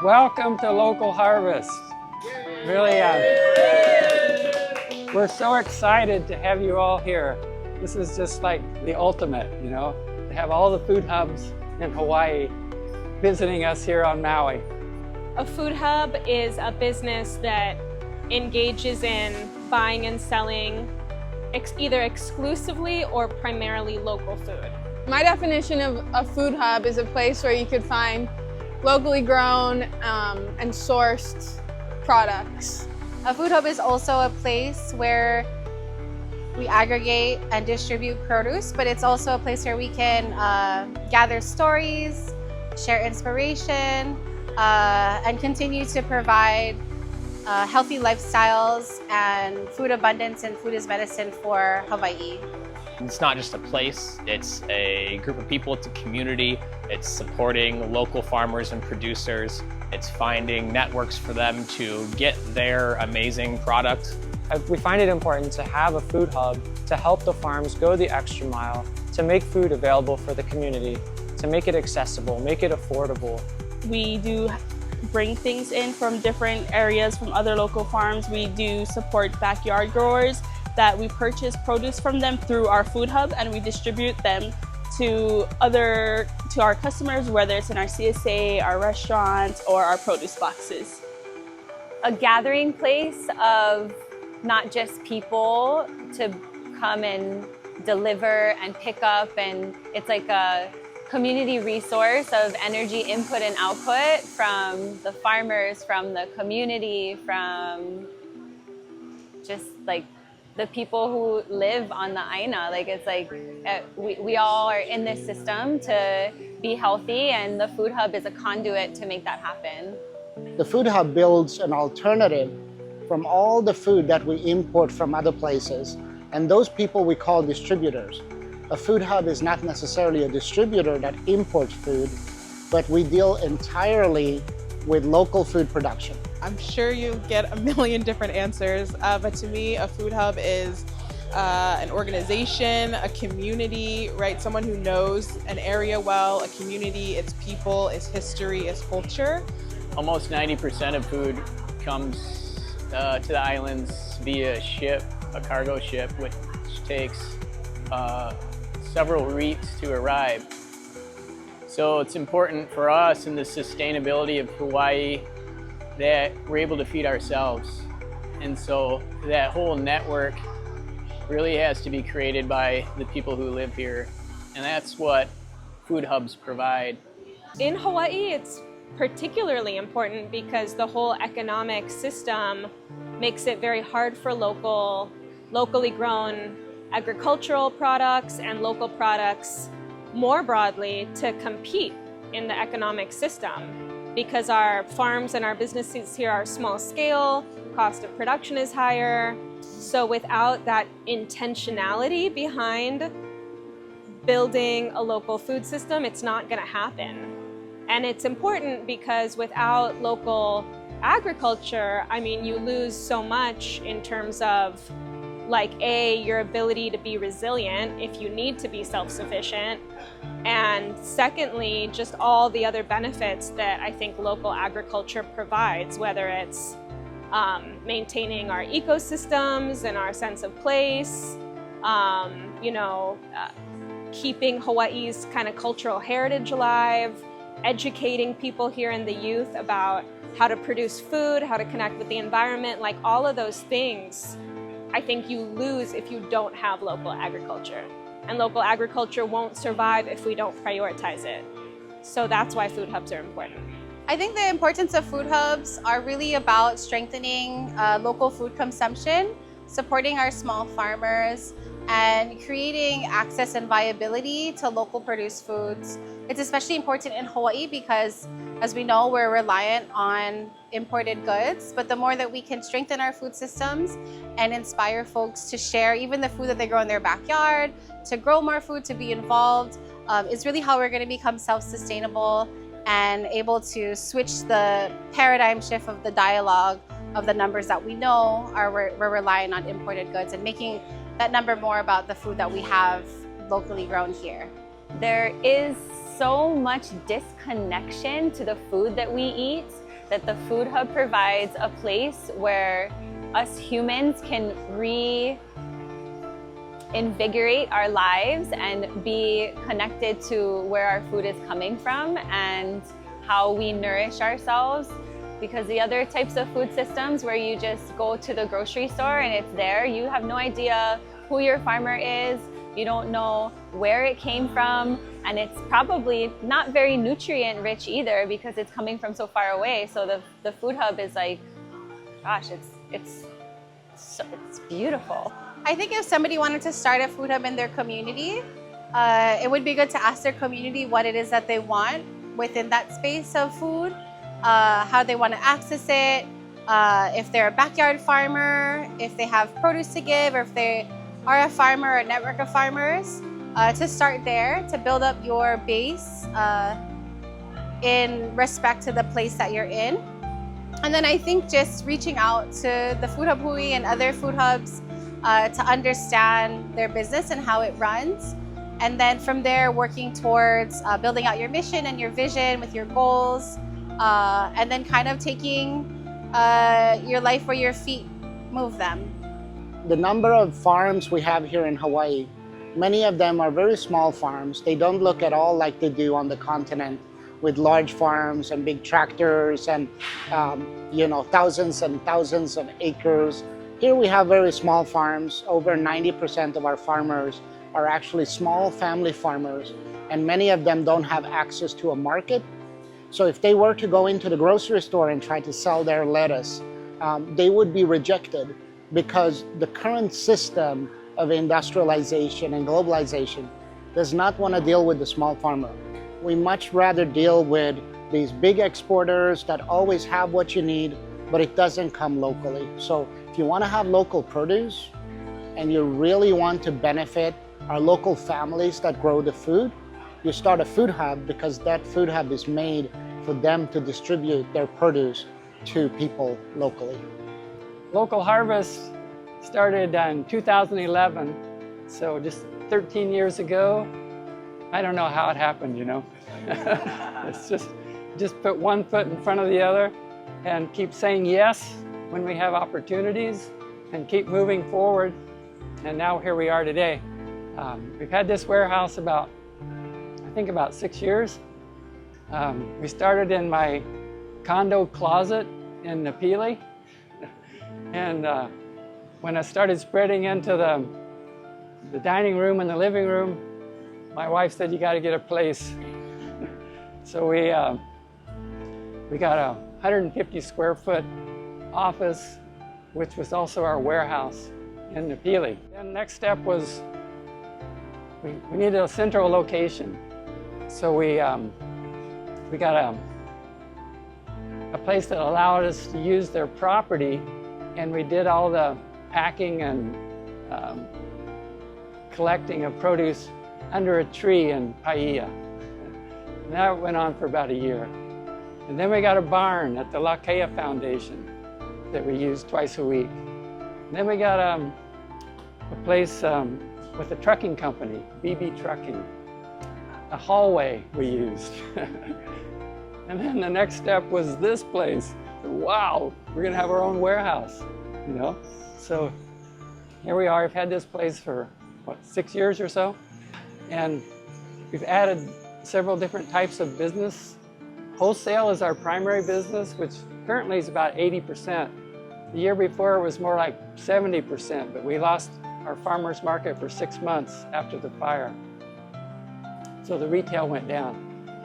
Welcome to Local Harvest. Really, we're so excited to have you all here. This is just like the ultimate, you know, to have all the food hubs in Hawaii visiting us here on Maui. A food hub is a business that engages in buying and selling either exclusively or primarily local food. My definition of a food hub is a place where you could find locally grown and sourced products. A food hub is also a place where we aggregate and distribute produce, but it's also a place where we can gather stories, share inspiration, and continue to provide healthy lifestyles and food abundance and food is medicine for Hawaii. It's not just a place, it's a group of people, it's a community, it's supporting local farmers and producers, it's finding networks for them to get their amazing product. We find it important to have a food hub to help the farms go the extra mile, to make food available for the community, to make it accessible, make it affordable. We do bring things in from different areas, from other local farms. We do support backyard growers that we purchase produce from them through our food hub, and we distribute them to our customers, whether it's in our CSA, our restaurants, or our produce boxes. A gathering place of not just people to come and deliver and pick up, and it's like a community resource of energy input and output from the farmers, from the community, from just like the people who live on the Aina. Like it's like we all are in this system to be healthy, and the food hub is a conduit to make that happen. The food hub builds an alternative from all the food that we import from other places, and those people we call distributors. A food hub is not necessarily a distributor that imports food, but we deal entirely with local food production. I'm sure you get a million different answers, but to me, a food hub is an organization, a community, right? Someone who knows an area well, a community, its people, its history, its culture. Almost 90% of food comes to the islands via ship, a cargo ship, which takes several weeks to arrive. So it's important for us in the sustainability of Hawaii that we're able to feed ourselves. And so that whole network really has to be created by the people who live here. And that's what food hubs provide. In Hawaii, it's particularly important because the whole economic system makes it very hard for locally grown agricultural products and local products more broadly to compete in the economic system, because our farms and our businesses here are small scale, cost of production is higher. So without that intentionality behind building a local food system, it's not going to happen. And it's important because without local agriculture, I mean, you lose so much in terms of like your ability to be resilient if you need to be self-sufficient, and secondly, just all the other benefits that I think local agriculture provides, whether it's maintaining our ecosystems and our sense of place, keeping Hawaii's kind of cultural heritage alive, educating people here in the youth about how to produce food, how to connect with the environment, like all of those things I think you lose if you don't have local agriculture. And local agriculture won't survive if we don't prioritize it. So that's why food hubs are important. I think the importance of food hubs are really about strengthening local food consumption, supporting our small farmers, and creating access and viability to local produced foods. It's especially important in Hawaii because, as we know, we're reliant on imported goods, but the more that we can strengthen our food systems and inspire folks to share even the food that they grow in their backyard, to grow more food, to be involved, is really how we're going to become self-sustainable and able to switch the paradigm shift of the dialogue of the numbers that we know we're relying on imported goods, and making that number more about the food that we have locally grown here. There is so much disconnection to the food that we eat that the Food Hub provides a place where us humans can reinvigorate our lives and be connected to where our food is coming from and how we nourish ourselves. Because the other types of food systems where you just go to the grocery store and it's there, you have no idea who your farmer is, you don't know where it came from, and it's probably not very nutrient rich either because it's coming from so far away. So the Food Hub is like, gosh, it's beautiful. I think if somebody wanted to start a food hub in their community, it would be good to ask their community what it is that they want within that space of food, how they want to access it, if they're a backyard farmer, if they have produce to give, or if they are a farmer or a network of farmers, to start there, to build up your base in respect to the place that you're in. And then I think just reaching out to the Food Hub Hui and other food hubs to understand their business and how it runs. And then from there, working towards building out your mission and your vision with your goals, and then kind of taking your life where your feet move them. The number of farms we have here in Hawaii, many of them are very small farms. They don't look at all like they do on the continent with large farms and big tractors and thousands and thousands of acres. Here we have very small farms. Over 90% of our farmers are actually small family farmers, and many of them don't have access to a market. So if they were to go into the grocery store and try to sell their lettuce, they would be rejected because the current system of industrialization and globalization does not want to deal with the small farmer. We much rather deal with these big exporters that always have what you need, but it doesn't come locally. So if you want to have local produce and you really want to benefit our local families that grow the food, you start a food hub because that food hub is made for them to distribute their produce to people locally. Local Harvest started in 2011, so just 13 years ago. I don't know how it happened, you know. It's just put one foot in front of the other and keep saying yes when we have opportunities and keep moving forward. And now here we are today. We've had this warehouse I think about 6 years. We started in my condo closet in Napili. And when I started spreading into the dining room and the living room, my wife said, you got to get a place. So we got a 150 square foot office, which was also our warehouse in Napili. And the next step was we needed a central location. So we got a place that allowed us to use their property, and we did all the packing and collecting of produce under a tree in Paia. And that went on for about a year. And then we got a barn at the La Kea Foundation that we used twice a week. And then we got a place with a trucking company, BB Trucking. A hallway we used. And then the next step was this place. Wow, we're gonna have our own warehouse, you know? So here we are. We've had this place for, what, 6 years or so? And we've added several different types of business. Wholesale is our primary business, which currently is about 80%. The year before it was more like 70%, but we lost our farmers market for 6 months after the fire. So the retail went down.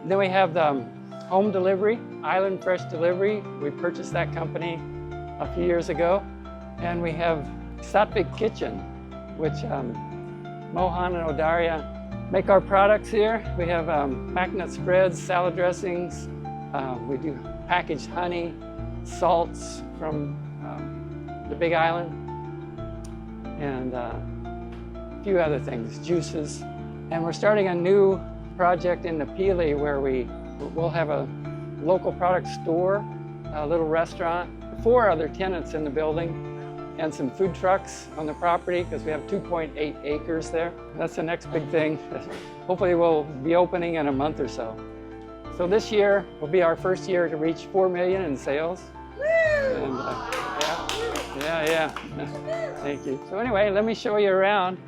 And then we have the home delivery, Island Fresh Delivery. We purchased that company a few years ago. And we have Satvik Kitchen, which Mohan and Odaria make our products here. We have macnut spreads, salad dressings. We do packaged honey, salts from the Big Island, and a few other things, juices. And we're starting a new project in Napili where we'll have a local product store, a little restaurant, 4 other tenants in the building, and some food trucks on the property because we have 2.8 acres there. That's the next big thing. Hopefully we'll be opening in a month or so. So this year will be our first year to reach 4 million in sales. And, yeah. Thank you. So anyway, let me show you around.